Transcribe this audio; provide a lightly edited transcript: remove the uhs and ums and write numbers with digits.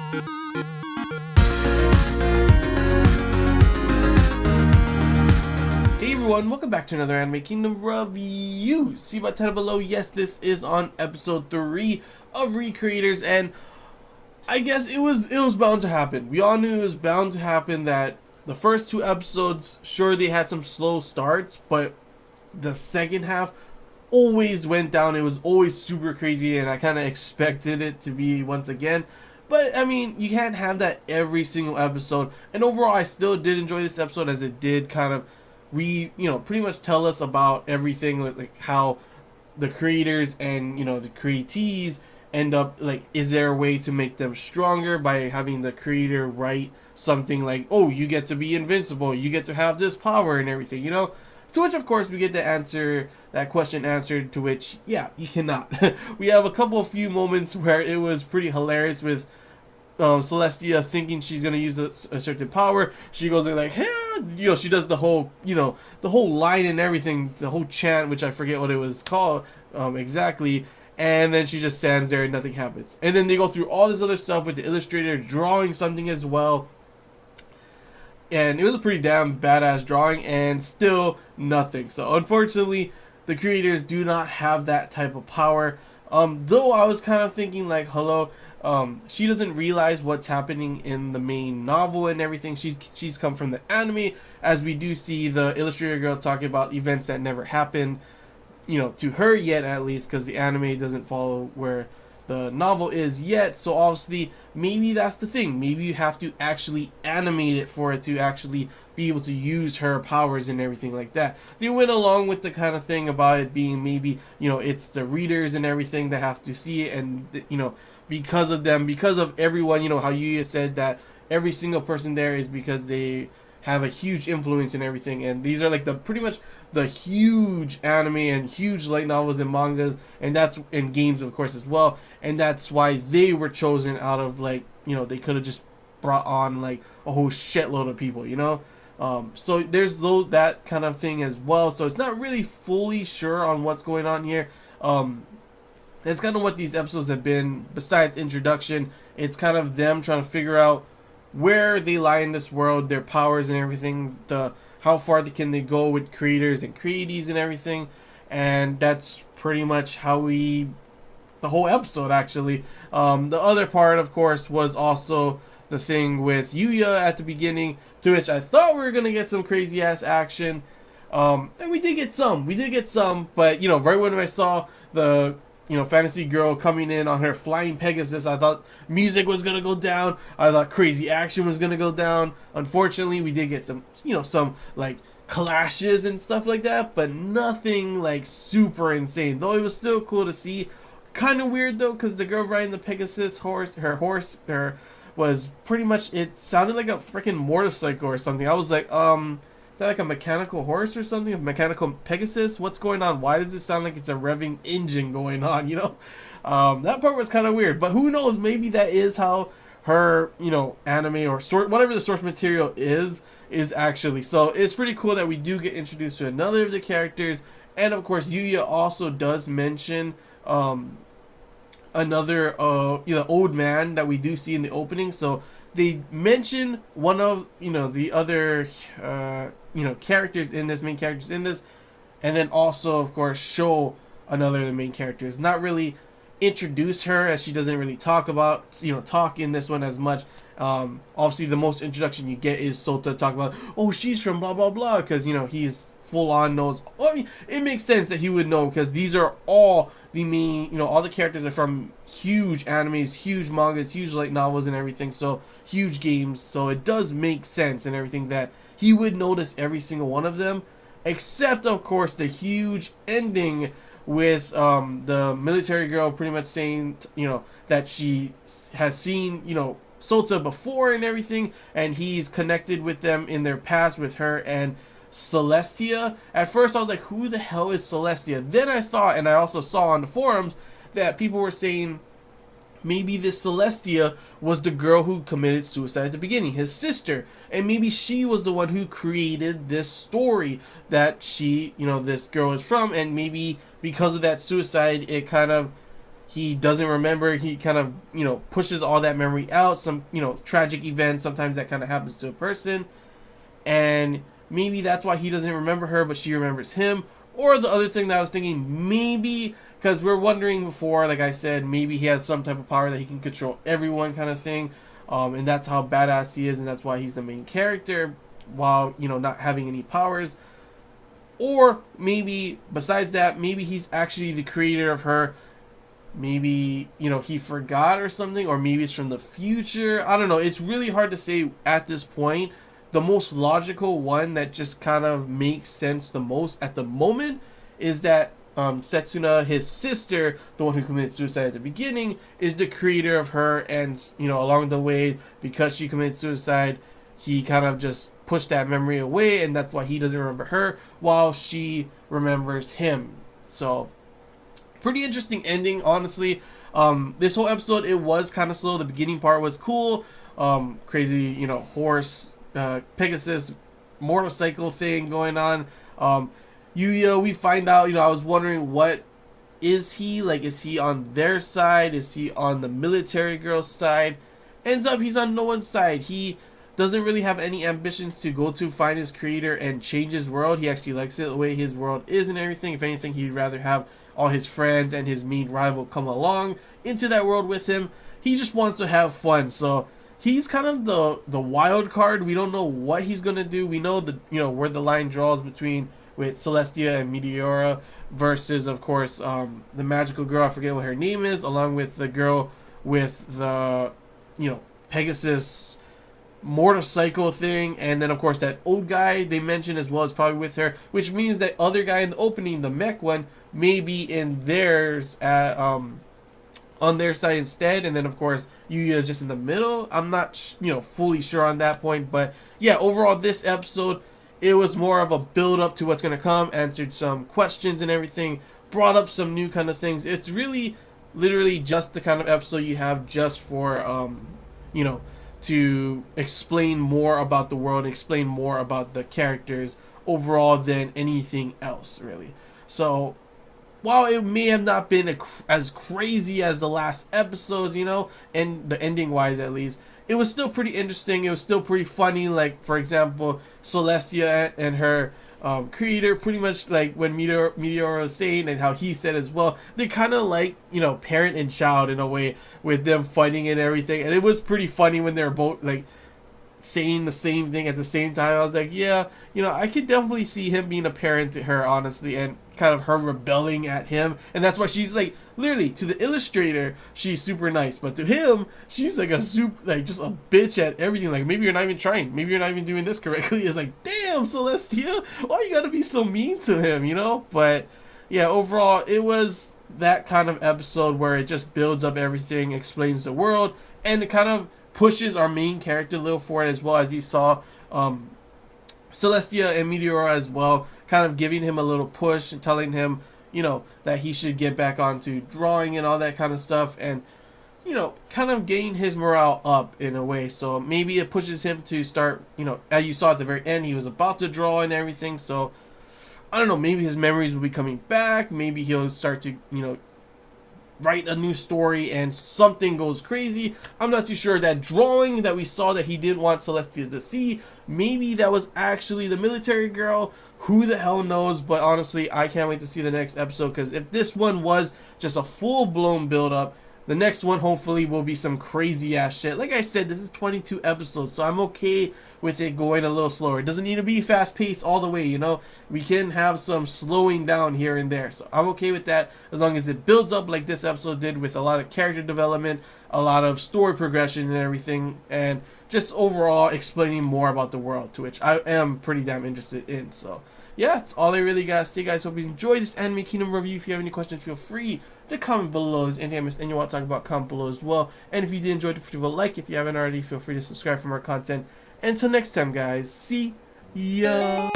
Hey everyone, welcome back to another Anime Kingdom review. See my title below? Yes, this is on episode 3 of Recreators, and I guess it was bound to happen. We all knew it was bound to happen that the first 2 episodes, sure they had some slow starts, but the second half always went down. It was always super crazy, and I kind of expected it to be once again. But I mean, you can't have that every single episode. And overall, I still did enjoy this episode, as it did kind of pretty much tell us about everything, like how the creators and the createes end up, like, is there a way to make them stronger by having the creator write something like, oh, you get to be invincible, you get to have this power and everything, to which of course we get to answer that question answered, to which, yeah, you cannot. We have a few moments where it was pretty hilarious with Celestia thinking she's gonna use a certain power. She goes like, hey, she does the whole, the whole line and everything, the whole chant, which I forget what it was called exactly. And then she just stands there and nothing happens. And then they go through all this other stuff with the illustrator drawing something as well. And it was a pretty damn badass drawing, and still nothing. So unfortunately, the creators do not have that type of power. Though I was kind of thinking like, hello. She doesn't realize what's happening in the main novel and everything. She's come from the anime, as we do see the illustrator girl talking about events that never happened, to her yet, at least, because the anime doesn't follow where the novel is yet. So obviously, maybe that's the thing. Maybe you have to actually animate it for it to actually be able to use her powers and everything like that. They went along with the kind of thing about it being maybe, it's the readers and everything that have to see it, and because of them, because of everyone, how Yuya said that every single person there is because they have a huge influence in everything. And these are like pretty much the huge anime and huge light novels and mangas, and that's in games of course as well. And that's why they were chosen out of, like, they could have just brought on like a whole shitload of people, so there's that kind of thing as well. So it's not really fully sure on what's going on here. That's kind of what these episodes have been. Besides introduction, it's kind of them trying to figure out where they lie in this world, their powers and everything, how far can they go with creators and createes and everything. And that's pretty much the whole episode, actually. The other part, of course, was also the thing with Yuya at the beginning, to which I thought we were going to get some crazy ass action. And we did get some, but right when I saw the fantasy girl coming in on her flying Pegasus, I thought music was gonna go down. I thought crazy action was gonna go down. Unfortunately, we did get some, some like clashes and stuff like that, but nothing like super insane. Though it was still cool to see. Kind of weird though, because the girl riding the Pegasus horse, her was pretty much, it sounded like a freaking motorcycle or something. I was like, is that like a mechanical horse or something? A mechanical Pegasus? What's going on? Why does it sound like it's a revving engine going on, That part was kind of weird. But who knows? Maybe that is how her, anime or whatever the source material is actually. So it's pretty cool that we do get introduced to another of the characters. And of course, Yuya also does mention another old man that we do see in the opening. So they mention one of the other characters in this, main characters in this, and then also of course show another of the main characters. Not really introduce her, as she doesn't really talk in this one as much. Obviously the most introduction you get is Sota talking about, oh, she's from blah blah blah, because he's full on knows. I mean, it makes sense that he would know, because these are all the main, all the characters are from huge animes, huge mangas, huge light novels and everything, so huge games. So it does make sense and everything that he would notice every single one of them, except of course the huge ending with the military girl pretty much saying, that she has seen, Sota before and everything, and he's connected with them in their past with her and Celestia. At first I was like, who the hell is Celestia? Then I thought, and I also saw on the forums that people were saying maybe this Celestia was the girl who committed suicide at the beginning, his sister, and maybe she was the one who created this story that she, this girl is from, and maybe because of that suicide, it kind of he doesn't remember. He kind of, you know, pushes all that memory out. Some, you know, tragic events, sometimes that kind of happens to a person. And maybe that's why he doesn't remember her, but she remembers him. Or the other thing that I was thinking, maybe, because we're wondering before, like I said, maybe he has some type of power that he can control everyone kind of thing. And that's how badass he is, and that's why he's the main character, while, you know, not having any powers. Or maybe, besides that, maybe he's actually the creator of her. Maybe, you know, he forgot or something, or maybe it's from the future. I don't know. It's really hard to say at this point. The most logical one that just kind of makes sense the most at the moment is that Setsuna, his sister, the one who committed suicide at the beginning, is the creator of her, and, you know, along the way, because she committed suicide, he kind of just pushed that memory away, and that's why he doesn't remember her, while she remembers him. So, pretty interesting ending, honestly. This whole episode, it was kind of slow. The beginning part was cool. Crazy, you know, horse, Pegasus, motorcycle thing going on. Yuya, we find out, you know, I was wondering, what is he? Like, is he on their side? Is he on the military girl's side? Ends up he's on no one's side. He doesn't really have any ambitions to go to find his creator and change his world. He actually likes it the way his world is and everything. If anything, he'd rather have all his friends and his main rival come along into that world with him. He just wants to have fun. So he's kind of the wild card. We don't know what he's gonna do. We know the, you know, where the line draws between with Celestia and Meteora versus, of course, the magical girl. I forget what her name is, along with the girl with the, you know, Pegasus motorcycle thing, and then of course that old guy they mentioned as well is probably with her, which means that other guy in the opening, the mech one, may be in theirs on their side instead, and then of course Yuya is just in the middle. I'm not you know, fully sure on that point, but yeah, overall this episode, it was more of a build up to what's gonna come, answered some questions and everything, brought up some new kind of things. It's really literally just the kind of episode you have just for you know, to explain more about the world, explain more about the characters overall than anything else, really. So while it may have not been as crazy as the last episodes, you know, and the ending wise at least, it was still pretty interesting. It was still pretty funny. Like, for example, Celestia and her creator, pretty much like when Meteor was saying, and how he said as well, they kind of like, you know, parent and child in a way, with them fighting and everything. And it was pretty funny when they're both like saying the same thing at the same time. I was like, yeah, you know, I could definitely see him being a parent to her, honestly, and kind of her rebelling at him. And that's why she's like, literally, to the illustrator, she's super nice, but to him, she's like a like just a bitch at everything. Like, maybe you're not even trying, maybe you're not even doing this correctly. It's like, damn, Celestia, why you gotta be so mean to him, you know? But yeah, overall, it was that kind of episode where it just builds up everything, explains the world, and it kind of pushes our main character a little forward, as well as you saw Celestia and Meteora as well, kind of giving him a little push and telling him, you know, that he should get back onto drawing and all that kind of stuff, and, you know, kind of gain his morale up in a way. So maybe it pushes him to start, you know, as you saw at the very end, he was about to draw and everything. So I don't know, maybe his memories will be coming back, maybe he'll start to, you know, write a new story and something goes crazy. I'm not too sure. That drawing that we saw that he didn't want Celestia to see, maybe that was actually the military girl. Who the hell knows? But honestly, I can't wait to see the next episode, because if this one was just a full-blown build-up, the next one hopefully will be some crazy ass shit. Like I said, this is 22 episodes, so I'm okay with it going a little slower. It doesn't need to be fast paced all the way, you know. We can have some slowing down here and there, so I'm okay with that, as long as it builds up like this episode did, with a lot of character development, a lot of story progression and everything, and just overall explaining more about the world, to which I am pretty damn interested in. So yeah, that's all I really gotta say, guys. Hope you enjoyed this Anime Kingdom review. If you have any questions, feel free to comment below. If there's anything I missed and you want to talk about, comment below as well. And if you did enjoy, leave a like. If you haven't already, feel free to subscribe for more content. Until next time, guys, see ya.